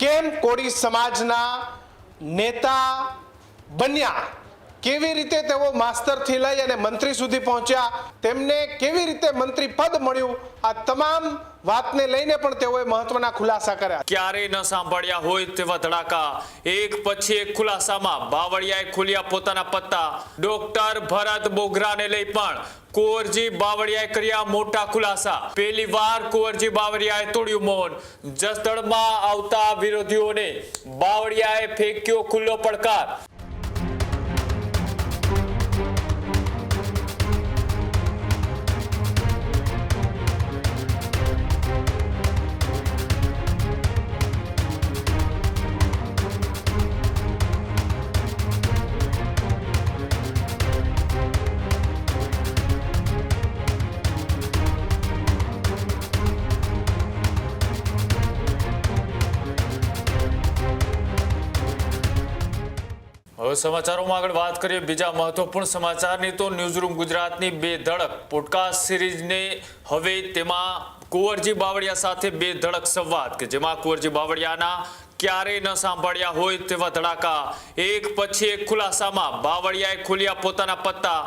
કેમ કોળી સમાજના નેતા બન્યા, કેવી રીતે તેઓ માસ્તરથી લઈ અને મંત્રી સુધી પહોંચ્યા, તેમને કેવી રીતે મંત્રી પદ મળ્યું, આ તમામ વાતને લઈને પણ તેઓએ મહત્વના ખુલાસા કર્યા। ક્યારેય ન સાંભળ્યા હોય તેવા ધડાકા, એક પછી એક ખુલાસામાં બાવળિયાએ ખોલ્યા પોતાના પત્તા। ડોક્ટર ભરત બોગરાને લઈ પણ કુંવરજી બાવળિયાએ કર્યા મોટા ખુલાસા। પહેલી વાર કુંવરજી બાવળિયાએ તોડ્યું મૌન। જસદણમાં આવતા વિરોધીઓને બાવળિયાએ ફેંક્યો ખુલ્લો પડકાર। હવે સમાચારોમાં આગળ વાત કરીએ બીજા મહત્વપૂર્ણ સમાચારની તો ન્યૂઝરૂમ ગુજરાતની બે ધડક પોડકાસ્ટ સિરીઝને હવે તેમાં કુંવરજી બાવળિયા સાથે બે ધડક સંવાદ કે જેમાં કુંવરજી બાવળિયાના ક્યારેય ન સાંભળ્યા હોય તેવા ધડાકા, એક પછી એક ખુલાસામાં બાવળિયાએ ખોલ્યા પોતાના પત્તા।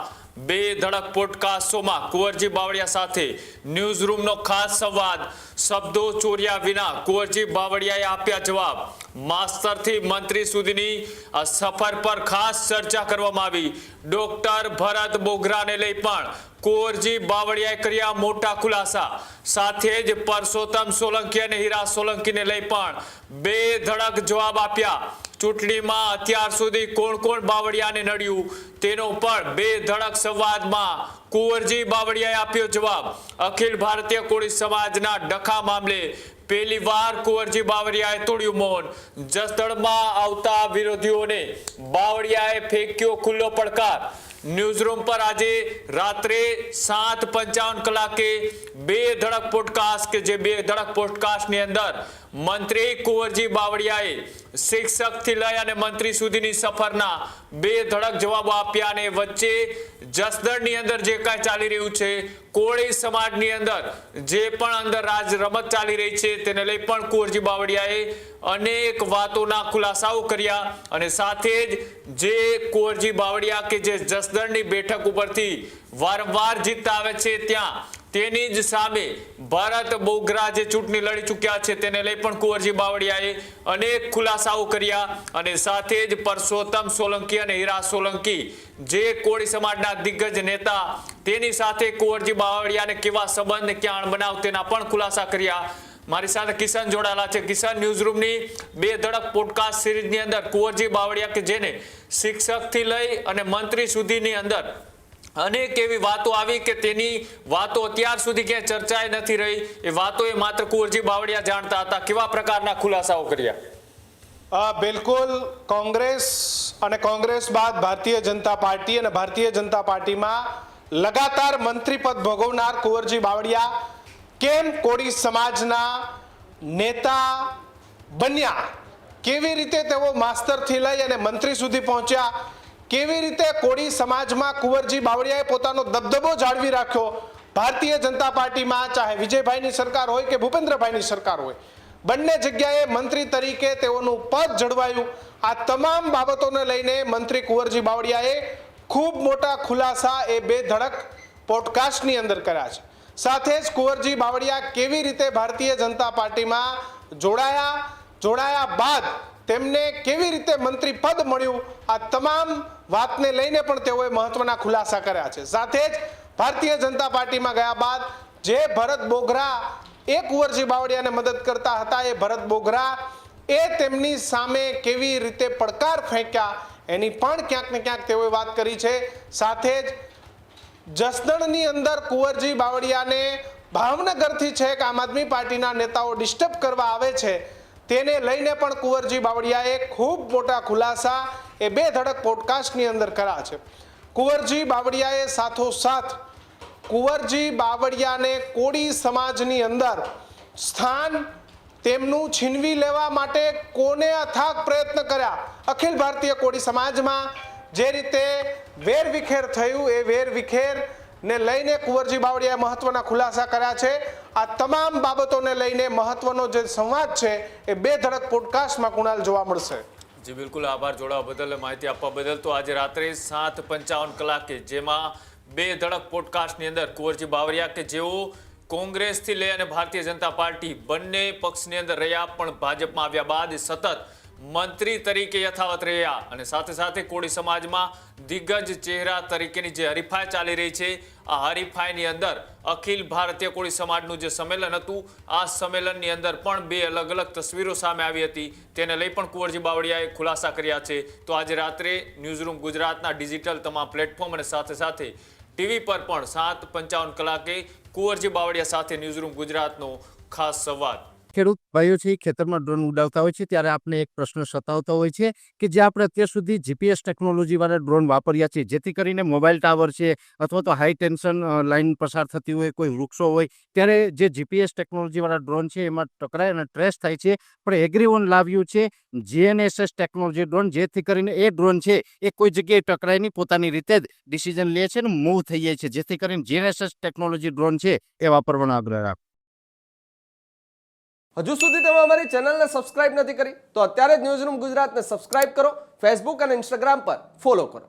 બે ધડક પોડકાસ્ટ શોમાં કુંવરજી બાવળિયા સાથે ન્યૂઝરૂમનો ખાસ સંવાદ। શબ્દો ચોર્યા વિના કુંવરજી બાવળિયાએ આપ્યા જવાબ। માસ્તરથી મંત્રી સુધીની આ સફર પર ખાસ ચર્ચા કરવામાં આવી। ડોક્ટર ભરત બોગરાને લઈ પણ કુંવરજી બાવળિયાએ કર્યા મોટા ખુલાસા। સાથે જ પરસોત્તમ સોલંકી અને હીરા સોલંકીને લઈ પણ બે ધડક જવાબ આપ્યા। ચૂંટણીમાં અત્યાર સુધી કોણ કોણ બાવળિયાને નડ્યું તેનો પણ બે ધડક સંવાદમાં કુંવરજી બાવળિયાએ આપ્યો જવાબ। અખિલ ભારતીય કોળી સમાજના ડખા મામલે પહેલી વાર કુંવરજી બાવળિયાએ તોડ્યું મૌન। જસદણમાં આવતા વિરોધીઓને બાવળિયાએ ફેંક્યો ખુલ્લો પડકાર। ન્યૂઝરૂમ પર આજે રાત્રે 7:55 કલાકે બે ધડક પોડકાસ્ટ કે જે બે ધડક પોડકાસ્ટની અંદર મંત્રી કુંવરજી બાવળિયાએ શિક્ષકથી લઈ અને મંત્રી સુધીની સફરના બે ધડક જવાબો આપ્યા અને વચ્ચે જસદણની અંદર જે કાંઈ ચાલી રહ્યું છે, કોળી સમાજની અંદર જે પણ અંદર રાજ રમત ચાલી રહી છે તેને લઈ પણ કુંવરજી બાવળિયાએ અનેક વાતોના ખુલાસાઓ કર્યા। અને સાથે જ જે કુંવરજી બાવળિયા કે જે જસદણની બેઠક ઉપરથી વારંવાર જીતતા આવે છે ત્યાં તેની જ સામે ભરત બોગરા જે ચૂંટણી લડી ચૂક્યા છે તેને લઈ પણ કુંવરજી બાવળિયાએ અનેક ખુલાસાઓ કર્યા। અને સાથે જ પરસોત્તમ સોલંકી અને હીરા સોલંકી જે કોળી સમાજના દિગ્ગજ નેતા તેની સાથે કુંવરજી બાવળિયાને કેવા સંબંધ ક્યાં બનાવ તેના પણ ખુલાસા કર્યા। મારી સાથે કિશન જોડાયેલા છે। કિશન, ન્યૂઝરૂમની બે ધડક પોડકાસ્ટ સિરીઝની અંદર કુંવરજી બાવળિયા કે જેને શિક્ષકથી લઈ અને મંત્રી સુધીની અંદર અનેક એવી વાતો આવી કે તેની વાતો અત્યાર સુધી ક્યાંય ચર્ચાએ નથી રહી, એ વાતો એ માત્ર કુંવરજી બાવળિયા જાણતા હતા। કેવા પ્રકારના ખુલાસાઓ કર્યા? બિલકુલ, કોંગ્રેસ અને કોંગ્રેસ બાદ ભારતીય જનતા પાર્ટી અને ભારતીય જનતા પાર્ટીમાં લગાતાર મંત્રી પદ ભોગવનાર કુંવરજી બાવળિયા કેમ કોળી સમાજના નેતા બન્યા, કેવી રીતે તેઓ માસ્તરથી લઈ અને મંત્રી સુધી પહોંચ્યા, કેવી રીતે કોળી સમાજમાં કુંવરજી બાવળિયાએ પોતાનો દબદબો જાળવી રાખ્યો। ભારતીય જનતા પાર્ટીમાં ચાહે વિજયભાઈની સરકાર હોય કે ભૂપેન્દ્રભાઈની સરકાર હોય, બંને જગ્યાએ મંત્રી તરીકે તેઓનું પદ જળવાયું। આ તમામ બાબતોને લઈને મંત્રી કુંવરજી બાવળિયાએ ખૂબ મોટા ખુલાસા એ બે ધડક પોડકાસ્ટની અંદર કર્યા છે। સાથે જ કુંવરજી બાવળિયા કેવી રીતે ભારતીય જનતા પાર્ટીમાં જોડાયા બાદ તેમને કેવી રીતે મંત્રી પદ મળ્યું, આ તમામ વાતને લઈને પણ તેઓએ મહત્વના ખુલાસા કર્યા છે। સાથે જ ભારતીય જનતા પાર્ટીમાં ગયા બાદ જે ભરત બોગરા એ કુંવરજી બાવળિયાને મદદ કરતા હતા, એ ભરત બોગરા એ તેમની સામે કેવી રીતે પડકાર ફેંક્યા એની પણ ક્યાંક ને ક્યાંક તેઓએ વાત કરી છે। સાથે જ જસદણની અંદર કુંવરજી બાવળિયાને ભાવનગરથી છેક આમ આદમી પાર્ટીના નેતાઓ ડિસ્ટર્બ કરવા આવે છે તેને લઈને પણ કુંવરજી બાવળિયાએ ખૂબ મોટા ખુલાસા એ બે ધડક પોડકાસ્ટની અંદર કર્યા છે। કુંવરજી બાવળિયાએ સાથોસાથ કુંવરજી બાવળિયાને કોળી સમાજની અંદર સ્થાન તેમનું છીનવી લેવા માટે કોને અથાગ પ્રયત્ન કર્યા। અખિલ ભારતીય કોળી સમાજમાં જે રીતે વેરવિખેર થયું એ વેરવિખેરને લઈને કુંવરજી બાવળિયાએ મહત્વના ખુલાસા કર્યા છે। આ તમામ બાબતોને લઈને મહત્વનો જે સંવાદ છે એ બે ધડક પોડકાસ્ટમાં કુણાલ જોવા મળશે. જી બિલકુલ, આભાર જોડાવા બદલ, માહિતી આપવા બદલ. તો આજે રાત્રે 7:55 કલાકે જેમાં બે ધડક પોડકાસ્ટની અંદર કુંવરજી બાવળિયા કે જેઓ કોંગ્રેસથી લઈ અને ભારતીય જનતા પાર્ટી બંને પક્ષની અંદર રહ્યા, પણ ભાજપમાં આવ્યા બાદ સતત મંત્રી તરીકે યથાવત રહ્યા અને સાથે સાથે કોળી સમાજમાં દિગ્ગજ ચહેરા તરીકેની જે હરીફાઈ ચાલી રહી છે, આ હરીફાઈની અંદર અખિલ ભારતીય કોળી સમાજનું જે સંમેલન હતું, આ સંમેલનની અંદર પણ બે અલગ અલગ તસવીરો સામે આવી હતી. તેને લઈ પણ કુંવરજી બાવળિયાએ ખુલાસા કર્યા છે. તો આજે રાત્રે ન્યૂઝરૂમ ગુજરાતના ડિજિટલ તમામ પ્લેટફોર્મ અને સાથે સાથે ટીવી પર પણ 7:55 કલાકે કુંવરજી બાવળિયા સાથે ન્યૂઝરૂમ ગુજરાતનો ખાસ સંવાદ. ખેડૂત ભાઈઓ છે ખેતરમાં ડ્રોન ઉડાવતા હોય છે ત્યારે આપણે એક પ્રશ્ન સતાવતો હોય છે કે જે આપણે અત્યાર સુધી જીપીએસ ટેકનોલોજી વાળા ડ્રોન વાપર્યા છે, જેથી કરીને મોબાઈલ ટાવર છે અથવા તો હાઈ ટેન્શન લાઈન પસાર થતી હોય, કોઈ વૃક્ષો હોય, ત્યારે જે જીપીએસ ટેકનોલોજી વાળા ડ્રોન છે એમાં ટકરાય અને ટ્રેસ થાય છે. પણ એગ્રીવન લાવ્યું છે જીએનએસએસ ટેકનોલોજી ડ્રોન, જેથી કરીને એ ડ્રોન છે એ કોઈ જગ્યાએ ટકરાય નહીં, પોતાની રીતે જ ડિસિઝન લે છે ને મૂવ થઈ જાય છે, જેથી કરીને જીએનએસએસ ટેકનોલોજી ડ્રોન છે એ વાપરવાનો આગ્રહ રાખો. હજુ સુધી તમે અમારી ચેનલને સબસ્ક્રાઇબ નથી કરી તો અત્યારે જ ન્યૂઝરૂમ ગુજરાતને સબસ્ક્રાઇબ કરો, ફેસબુક અને ઇન્સ્ટાગ્રામ પર ફોલો કરો.